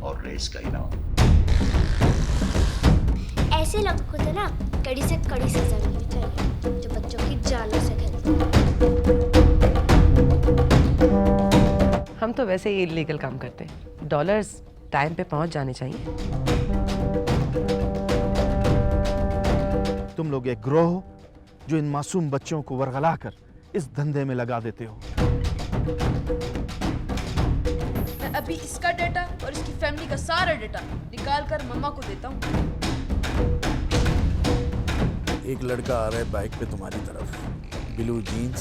और रेस का इनाम। ऐसे लोगों को तो ना कड़ी से कड़ी सजा मिलनी चाहिए जो बच्चों की जानों से खेलते हैं। हम तो वैसे ही इलीगल काम करते हैं। डॉलर्स टाइम पे पहुंच जाने चाहिए। तुम लोग एक गिरोह हो जो इन मासूम बच्चों को वरगला कर इस धंधे में लगा देते हो। मैं अभी इसका डेटा और इसकी फैमिली का सारा डेटा निकाल कर मम्मा को देता हूँ। एक लड़का आ रहा है बाइक पे तुम्हारी तरफ, blue jeans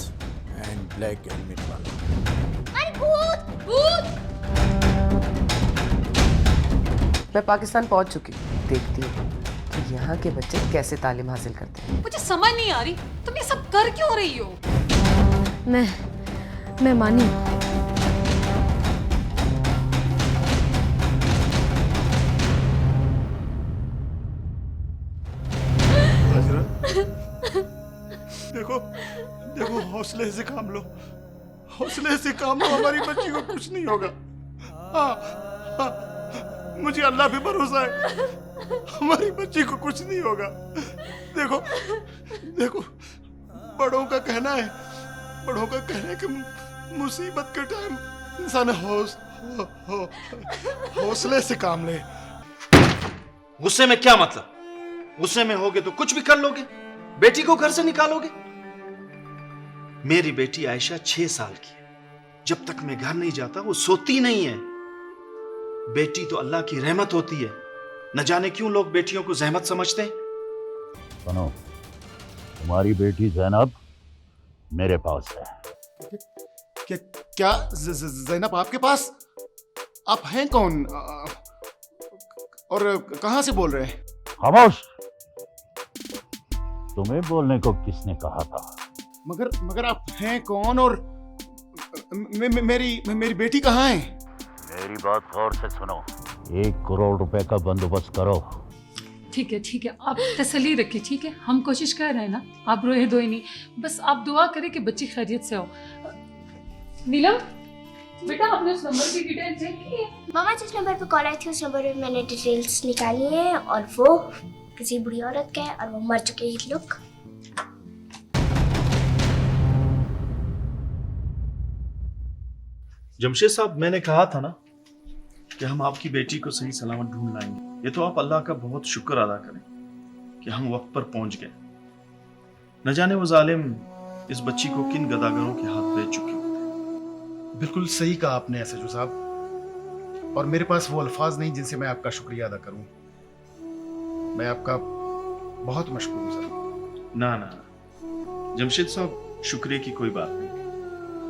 and black helmet वाला। अरे भूत भूत! मैं पाकिस्तान पहुंच चुकी हूँ। देखती हूँ कि यहाँ के बच्चे कैसे तालीम हासिल करते हैं। मुझे समझ नहीं आ रही तुम ये सब कर क्यों रही हो। मैं मानी। देखो देखो, हौसले से काम लो, हौसले से काम लो, हमारी बच्ची को कुछ नहीं होगा। हाँ, हाँ, मुझे अल्लाह पे भरोसा है, हमारी बच्ची को कुछ नहीं होगा। देखो देखो, बड़ों का कहना है कि मुसीबत के टाइम इंसान हौसले से काम ले। गुस्से में क्या मतलब? गुस्से में होगे तो कुछ भी कर लोगे, बेटी को घर से निकालोगे। मेरी बेटी आयशा 6 साल की है, जब तक मैं घर नहीं जाता वो सोती नहीं है। बेटी तो अल्लाह की रहमत होती है, न जाने क्यों लोग बेटियों को जहमत समझते हैं। सुनो, तुम्हारी बेटी जैनब मेरे पास है। क्या जैनब आपके पास? आप हैं कौन और कहां से बोल रहे हैं? खामोश! तुम्हें बोलने को किसने कहा था? मगर आप हैं कौन और मेरी बेटी कहाँ है? मेरी बात गौर से सुनो। 1 करोड़ रुपए का बंदोबस्त करो। ठीक है, आप तसल्ली रखिए। ठीक है, हम कोशिश कर रहे हैं ना, आप रोए धोए नहीं, बस आप दुआ करें कि बच्ची खैरियत से हो। नीलम बेटा, आपने उस नंबर की डिटेल चेक की है? मामा जिस नंबर पे कॉल आई थी उस नंबर पे मैंने डिटेल्स निकाली है और वो किसी बुढ़ी औरत का है और वो मर चुके हैं लोग। जमशेद साहब, मैंने कहा था ना कि हम आपकी बेटी को सही सलामत ढूंढ लाएंगे। ये तो आप अल्लाह का बहुत शुक्र अदा करें कि हम वक्त पर पहुंच गए। न जाने वो जालिम इस बच्ची को किन गदागरों के हाथ भेज चुके होते। बिल्कुल सही कहा आपने एसएचओ साहब, और मेरे पास वो अल्फाज नहीं जिनसे मैं आपका शुक्रिया अदा करूं। मैं आपका बहुत मशकूर हूं सर। ना, जमशेद साहब, शुक्रिया की कोई बात नहीं।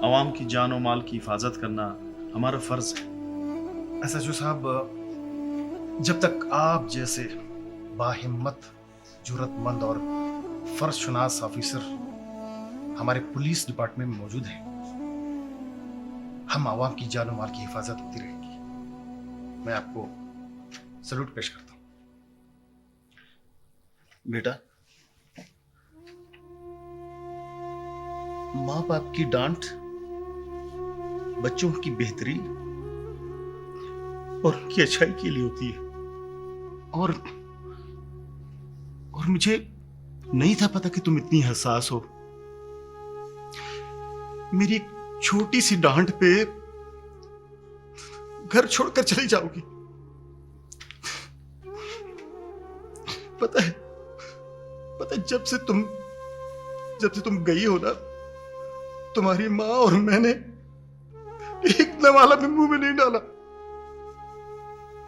अवाम की जान और माल की हिफाजत करना हमारा फर्ज है। एसएचओ साहब, जब तक आप जैसे बाहिम्मत, जुर्रतमंद और फर्जशुनास ऑफिसर हमारे पुलिस डिपार्टमेंट में मौजूद हैं, हम आवाम की जान और माल की हिफाजत होती रहेगी। मैं आपको सैल्यूट पेश करता हूं। बेटा, माँ बाप की डांट बच्चों की बेहतरी और उनकी अच्छाई के लिए होती है। और मुझे नहीं था पता कि तुम इतनी हसास हो। मेरी एक छोटी सी डांट पे घर छोड़कर चली जाओगी। पता है जब से तुम गई हो ना, तुम्हारी माँ और मैंने एक नवाला भी मुंह में नहीं डाला।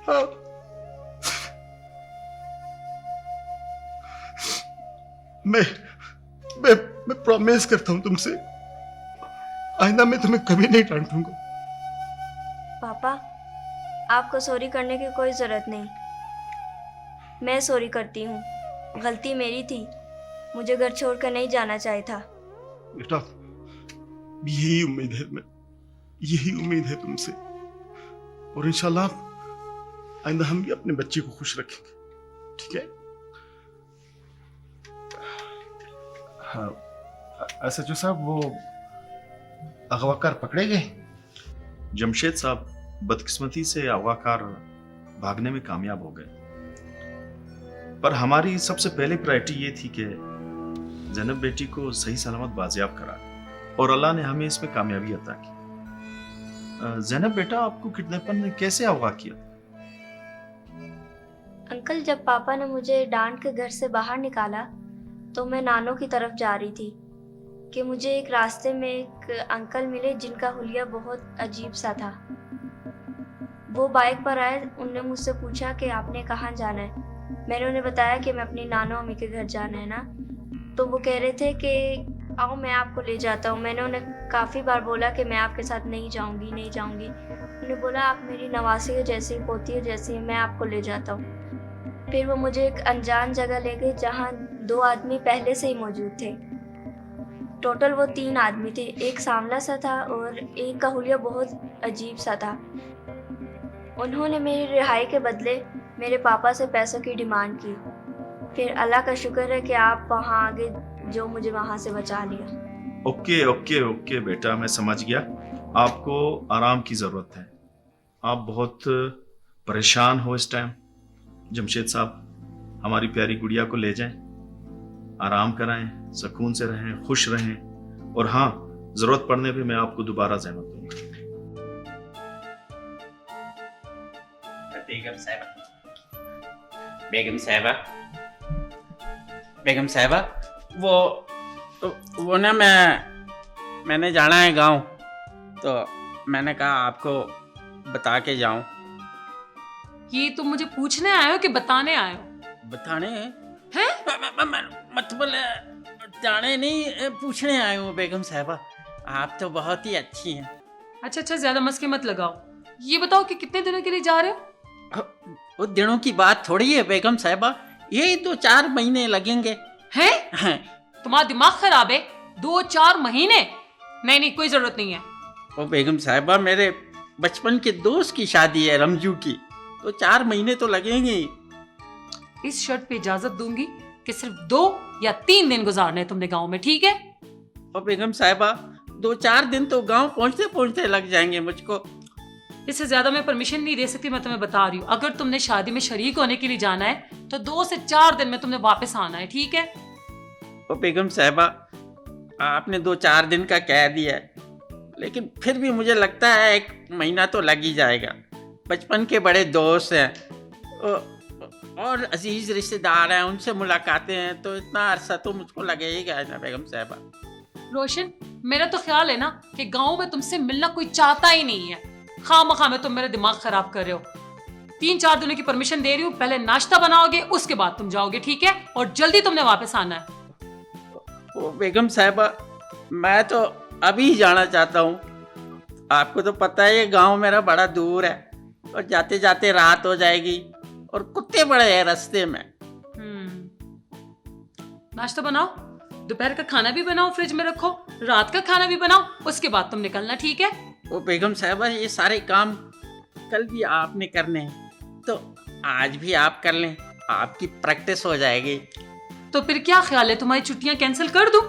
हाँ, मैं प्रॉमिस करता हूं तुमसे, आइंदा मैं तुम्हें कभी नहीं डांटूंगा। पापा, आपको सॉरी करने की कोई जरूरत नहीं, मैं सॉरी करती हूँ। गलती मेरी थी, मुझे घर छोड़कर नहीं जाना चाहिए था। बेटा, यही उम्मीद है तुमसे, और इंशाल्लाह आइंदा हम भी अपने बच्चे को खुश रखेंगे। ठीक है? हाँ, एसएचओ साहब, वो अगवाकार पकड़े गए? जमशेद साहब, बदकिस्मती से अगवाकार भागने में कामयाब हो गए। पर हमारी सबसे पहली प्रायोरिटी ये थी कि ज़ैनब बेटी को सही सलामत बाजियाब करा, और अल्लाह ने हमें इसमें कामयाबी अता की। ज़ैनब बेटा, आपको किडनैपर ने कैसे अगवा किया? अंकल, जब पापा ने मुझे डांट के घर से बाहर निकाला तो मैं नानों की तरफ जा रही थी कि मुझे एक रास्ते में एक अंकल मिले जिनका हुलिया बहुत अजीब सा था। वो बाइक पर आए, उनने मुझसे पूछा कि आपने कहाँ जाना है। मैंने उन्हें बताया कि मैं अपनी नानो अम्मी के घर जाना है ना। तो वो कह रहे थे कि आओ मैं आपको ले जाता हूँ। मैंने उन्हें काफ़ी बार बोला कि मैं आपके साथ नहीं जाऊँगी। उन्होंने बोला आप मेरी नवासी हो जैसी, पोती हो जैसी, मैं आपको ले जाता हूँ। फिर वो मुझे एक अनजान जगह ले गए जहाँ 2 आदमी पहले से ही मौजूद थे। टोटल वो 3 आदमी थे। एक सांवला सा था और एक का हुलिया बहुत अजीब सा था। उन्होंने मेरी रिहाई के बदले मेरे पापा से पैसों की डिमांड की। फिर अल्लाह का शुक्र है कि आप वहाँ आ गए जो मुझे वहाँ से बचा लिया। ओके ओके ओके बेटा, मैं समझ गया। आपको आराम की ज़रूरत है। आप बहुत परेशान हो इस टाइम। जमशेद साहब हमारी प्यारी गुड़िया को ले जाएं, आराम कराएं, सुकून से रहें, खुश रहें, और हाँ, ज़रूरत पड़ने पे मैं आपको दोबारा ज़हमत दूंगा। बेगम साहिबा, वो ना मैंने जाना है गांव, तो मैंने कहा आपको बता के जाऊं। ये तुम मुझे पूछने आए हो कि बताने आए हो? बताने हैं? मतलब जाने नहीं, पूछने आए हूँ बेगम साहिबा। आप तो बहुत ही अच्छी हैं। अच्छा, ज्यादा मस्के मत लगाओ। ये बताओ कि कितने दिनों के लिए जा रहे हो? वो दिनों की बात थोड़ी है बेगम साहिबा, यही 2-4 महीने लगेंगे। हैं? तुम्हारा दिमाग खराब है? 2-4 महीने? नहीं, कोई जरूरत नहीं है। वो बेगम साहिबा, मेरे बचपन के दोस्त की शादी है, रमजू की, तो 4 महीने तो लगेंगे ही। इस शर्त पे इजाजत दूंगी कि सिर्फ 2 या 3 दिन गुजारने तुमने गांव में, ठीक है? और बेगम साहिबा, 2-4 दिन तो गांव पहुंचते पहुंचते लग जाएंगे मुझको। इससे ज्यादा मैं परमिशन नहीं दे सकती। मैं तुम्हें बता रही हूँ, अगर तुमने शादी में शरीक होने के लिए जाना है तो 2 से 4 दिन में तुमने वापस आना है, ठीक है? और बेगम साहिबा, आपने 2-4 दिन का कह दिया है, लेकिन फिर भी मुझे लगता है 1 महीना तो लग ही जाएगा। बचपन के बड़े दोस्त हैं और अजीज रिश्तेदार हैं, उनसे मुलाकातें हैं, तो इतना अरसा तो मुझको लगेगा ना बेगम साहिबा। रोशन, मेरा तो ख्याल है ना कि गांव में तुमसे मिलना कोई चाहता ही नहीं है। खामखा में तुम मेरा दिमाग खराब कर रहे हो। 3-4 दिनों की परमिशन दे रही हूँ। पहले नाश्ता बनाओगे, उसके बाद तुम जाओगे, ठीक है? और जल्दी तुमने वापस आना है। वो बेगम साहिबा, मैं तो अभी जाना चाहता हूँ। आपको तो पता है ये गांव मेरा बड़ा दूर है, और जाते जाते रात हो जाएगी, और कुत्ते बड़े हैं रास्ते में। नाश्ता बनाओ, दोपहर का खाना भी बनाओ, फ्रिज में रखो, रात का खाना भी बनाओ, उसके बाद तुम निकलना, ठीक है? वो बेगम साहिबा, ये सारे काम कल भी आपने करने हैं, तो आज भी आप कर लें, आपकी प्रैक्टिस हो जाएगी। तो फिर क्या ख्याल है, तुम्हारी छुट्टियां कैंसिल कर दूं?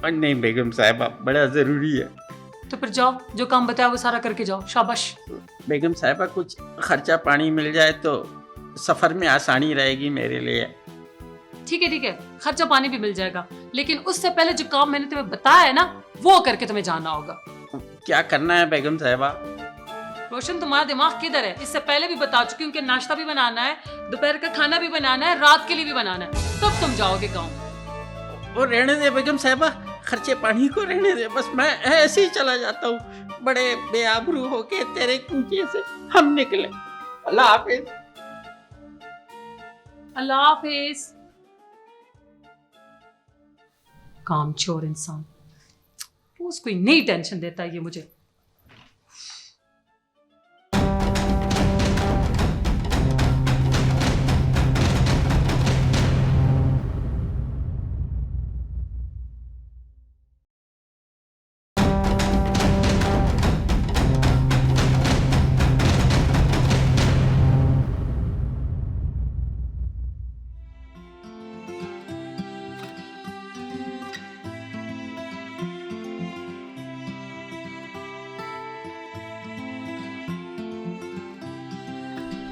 और नहीं बेगम साहिबा, बड़ा ज़रूरी है। तो फिर जाओ, जो काम बताया वो सारा करके जाओ। शाबाश। बेगम साहिबा, कुछ खर्चा पानी मिल जाए तो सफ़र में आसानी रहेगी मेरे लिए। ठीक है, खर्चा पानी भी मिल जाएगा, लेकिन उससे पहले जो काम मैंने तुम्हें बताया है ना, वो करके तुम्हें जाना होगा। क्या करना है बेगम साहिबा? रोशन, तुम्हारा दिमाग किधर है? इससे पहले भी बता चुकी हूँ कि नाश्ता भी बनाना है, दोपहर का खाना भी बनाना है, रात के लिए भी बनाना है, तब तुम जाओगे गाँव। वो रहने दे बेगम साहिबा, खर्चे पानी को रहने दे, बस मैं ऐसे ही चला जाता हूँ। बड़े बेआबरू होके तेरे कूचे से हम निकले। अल्लाह हाफिज। अल्लाह हाफिज। कामचोर इंसान, उसको नई टेंशन देता है ये मुझे।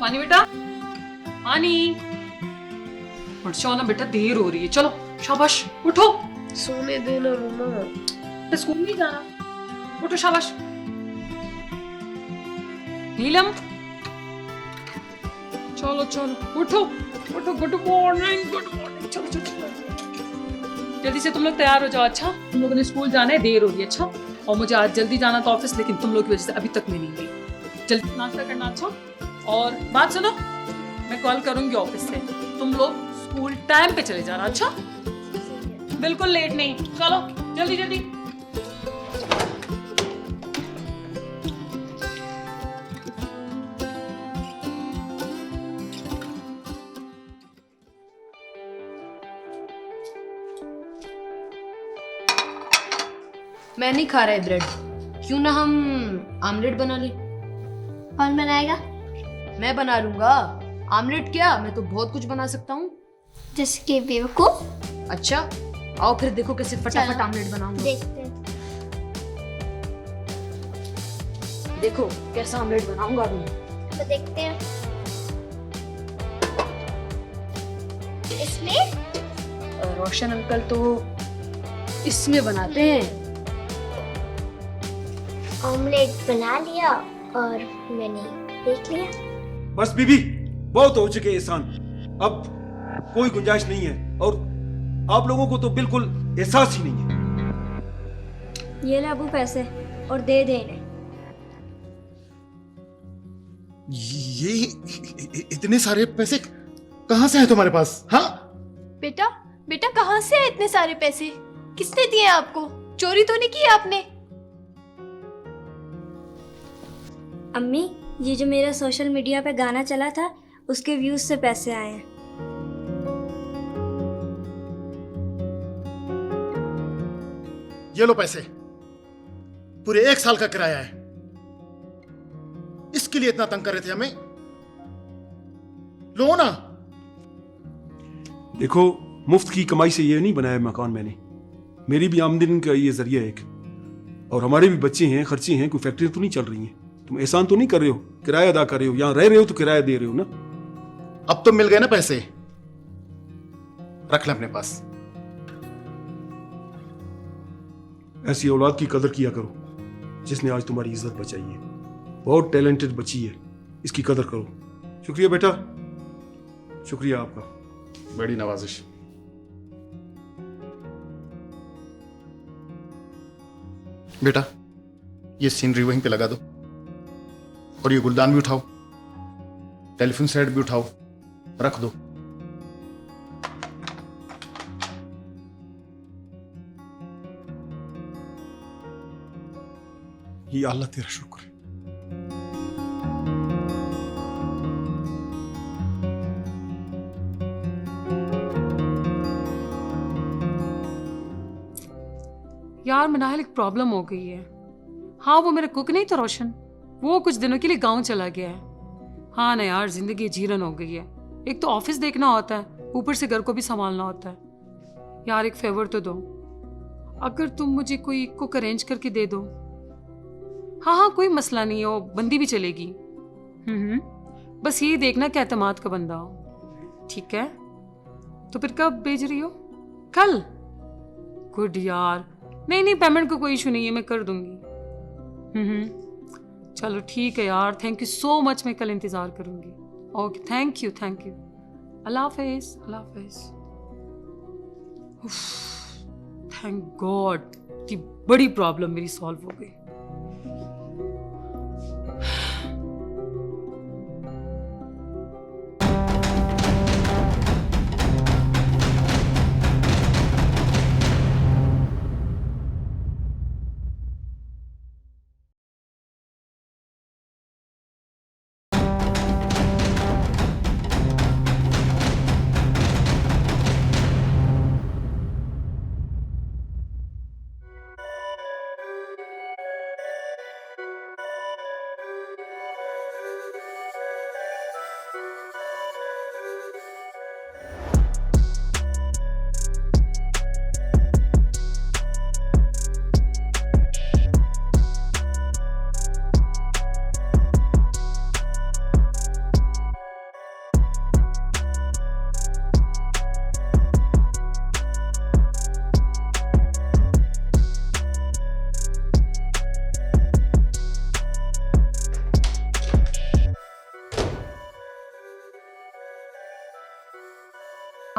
पानी बेटा, पानी। उठ जाओ ना बेटा, देर हो रही है। चलो शाबाश, उठो। सोने देना मम्मा। स्कूल नहीं जाना, उठो शाबाश। नीलम, चलो चलो उठो उठो। Good morning, good morning. चलो चलो चलो, जल्दी से तुम लोग तैयार हो जाओ। अच्छा, तुम लोगों ने स्कूल जाना है, देर हो रही है। अच्छा, और मुझे आज जल्दी जाना था ऑफिस, लेकिन तुम लोग की वजह से अभी तक मैं नहीं गई। जल्दी नाश्ता करना। अच्छा, और बात सुनो, मैं कॉल करूंगी ऑफिस से, तुम लोग स्कूल टाइम पे चले जाना। अच्छा, बिल्कुल लेट नहीं। चलो जल्दी जल्दी। मैं नहीं खा रहा है ब्रेड, क्यों ना हम आमलेट बना ले। कौन बनाएगा? मैं बना लूंगा। आमलेट क्या, मैं तो बहुत कुछ बना सकता हूँ। जैसे कि बेवकूफ। अच्छा, आओ फिर देखो कैसे फटाफट चलो, आमलेट बनाऊंगा। देखते हैं। देखो कैसा आमलेट बनाऊंगा अभी। तो देखते हैं। इसमें रोशन अंकल तो इसमें बनाते हैं। ऑमलेट बना लिया और मैंने देख लिया। बस बीबी, बहुत हो चुके एहसान, अब कोई गुंजाइश नहीं है, और आप लोगों को तो बिल्कुल एहसास ही नहीं है। ये ले अबू पैसे और दे दे इन्हें। ये इतने सारे पैसे कहाँ से हैं तुम्हारे पास? हाँ बेटा बेटा, कहाँ से है इतने सारे पैसे? किसने दिए आपको? चोरी तो नहीं की आपने? अम्मी, ये जो मेरा सोशल मीडिया पे गाना चला था, उसके व्यूज से पैसे आए हैं। ये लो पैसे, पूरे 1 साल का किराया है। इसके लिए इतना तंग कर रहे थे हमें? लो ना। देखो, मुफ्त की कमाई से ये नहीं बनाया मकान मैंने, मेरी भी आमदनी का ये जरिया है एक, और हमारे भी बच्चे हैं, खर्चे हैं, कोई फैक्ट्री तो नहीं चल रही है। तुम एहसान तो नहीं कर रहे हो, किराया अदा कर रहे हो, यहां रह रहे हो तो किराया दे रहे हो ना। अब तो मिल गए ना पैसे, रख ले अपने पास। ऐसी औलाद की कदर किया करो जिसने आज तुम्हारी इज्जत बचाई है। बहुत टैलेंटेड बच्ची है, इसकी कदर करो। शुक्रिया बेटा, शुक्रिया आपका, बड़ी नवाजिश। बेटा, ये सीनरी वहीं पे लगा दो, और ये गुलदान भी उठाओ, टेलीफोन सेट भी उठाओ, रख दो। ये अल्लाह तेरा शुक्र है। यार मनाहिल, एक प्रॉब्लम हो गई है। हाँ, वो मेरा कुक नहीं तो रोशन, वो कुछ दिनों के लिए गांव चला गया है। हाँ ना यार, जिंदगी जीरन हो गई है। एक तो ऑफिस देखना होता है, ऊपर से घर को भी संभालना होता है। यार एक फेवर तो दो, अगर तुम मुझे कोई कुक अरेंज करके दे दो। हाँ हाँ, कोई मसला नहीं है, वो बंदी भी चलेगी। बस ये देखना कि एतमाद का बंदा हो। ठीक है, तो फिर कब भेज रही हो? कल? गुड यार। नहीं नहीं, पेमेंट का कोई इशू नहीं है, मैं कर दूंगी। चलो ठीक है यार, थैंक यू सो मच, मैं कल इंतजार करूंगी। Okay, thank you thank you. Allah Hafiz, Allah Hafiz. Thank God, इतनी बड़ी प्रॉब्लम मेरी सॉल्व हो गई।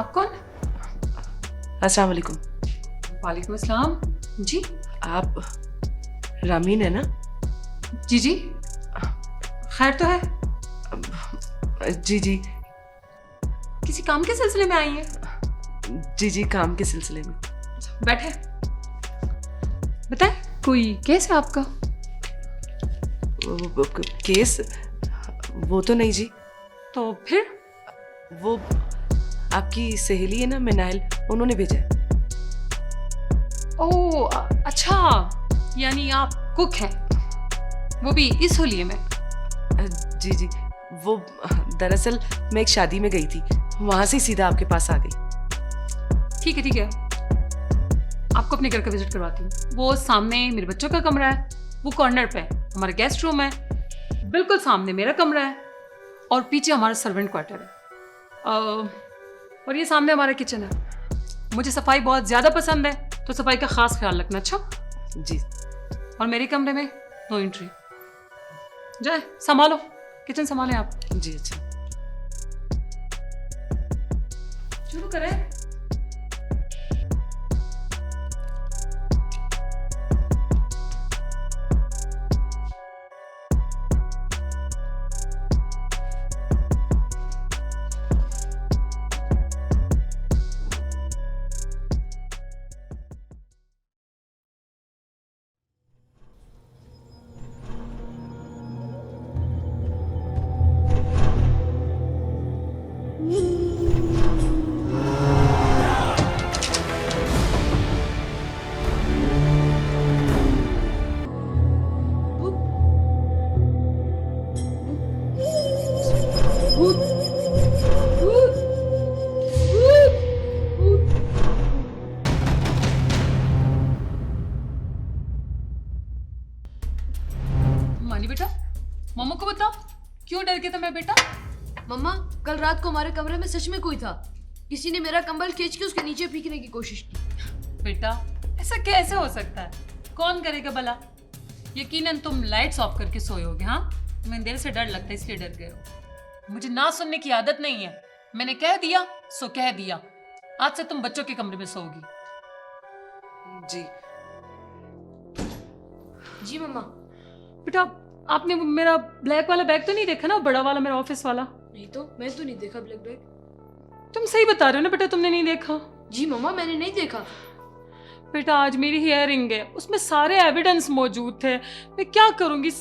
आप कौन? अस्सलाम वालेकुम। वालेकुम अस्सलाम। जी आप रामीन है ना? जी जी, खैर तो है? जी जी किसी काम के सिलसिले में आई हैं? जी जी, काम के सिलसिले में। बैठे, बताएं, कोई केस है आपका? केस? वो तो नहीं जी। तो फिर? वो आपकी सहेली है ना मिनाइल, उन्होंने भेजा है। ओह अच्छा, यानी आप कुक हैं, वो भी इस होलिये में? जी जी, वो दरअसल मैं एक शादी में गई थी, वहां से सीधा आपके पास आ गई। ठीक है ठीक है, आपको अपने घर का विजिट करवाती हूँ। वो सामने मेरे बच्चों का कमरा है, वो कॉर्नर पे हमारा गेस्ट रूम है, बिल्कुल सामने मेरा कमरा है, और पीछे हमारा सर्वेंट क्वार्टर है, और ये सामने हमारा किचन है। मुझे सफाई बहुत ज़्यादा पसंद है, तो सफाई का खास ख्याल रखना। अच्छा जी। और मेरे कमरे में नो एंट्री। जाए संभालो, किचन संभालें आप। जी अच्छा। शुरू करें। मानी बेटा, मम्मा को बताओ क्यों डर गया था मैं बेटा? मम्मा, कल रात को हमारे कमरे में सच में कोई था। किसी ने मेरा कंबल खींच के उसके नीचे फेंकने की कोशिश की। बेटा ऐसा कैसे हो सकता है? कौन करेगा भला? यकीनन तुम लाइट्स ऑफ करके सोए होगे। हाँ, तुम्हें अंधेरे से डर लगता है इसलिए डर गए हो। मुझे ना सुनने की आदत नहीं है, मैंने कह दिया सो कह दिया। आज से तुम बच्चों के कमरे में सोओगी। जी जी मम्मा। बेटा आपने मेरा ब्लैक वाला बैग तो नहीं देखा ना, बड़ा वाला मेरा ऑफिस वाला? नहीं तो, मैं तो नहीं देखा ब्लैक बैग। तुम सही बता रहे हो ना बेटा, तुमने नहीं देखा? जी मम्मा, मैंने नहीं देखा। बेटा आज मेरी हियरिंग है, उसमें सारे एविडेंस मौजूद थे, मैं क्या करूंगी?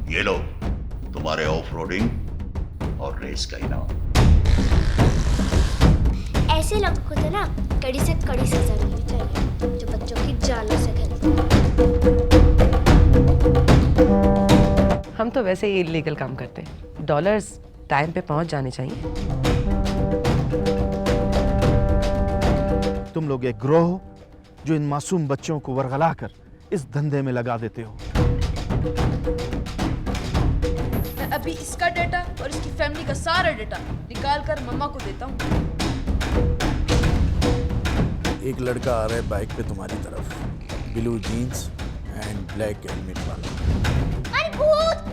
ये लो तुम्हारे ऑफ रोडिंग और रेस का इनाम। ऐसे लोगों को तो ना कड़ी से कड़ी सजा मिलनी चाहिए जो बच्चों की जानों से खेलते हैं। हम तो वैसे ही इलीगल काम करते हैं, डॉलर्स टाइम पे पहुंच जाने चाहिए। तुम लोग एक गिरोह हो जो इन मासूम बच्चों को वरगला कर इस धंधे में लगा देते हो। मैं अभी इसका डेटा और इसकी फैमिली का सारा डेटा निकाल कर मम्मा को देता हूँ। एक लड़का आ रहा है बाइक पे तुम्हारी तरफ, blue jeans and black helmet वाला। अरे भूत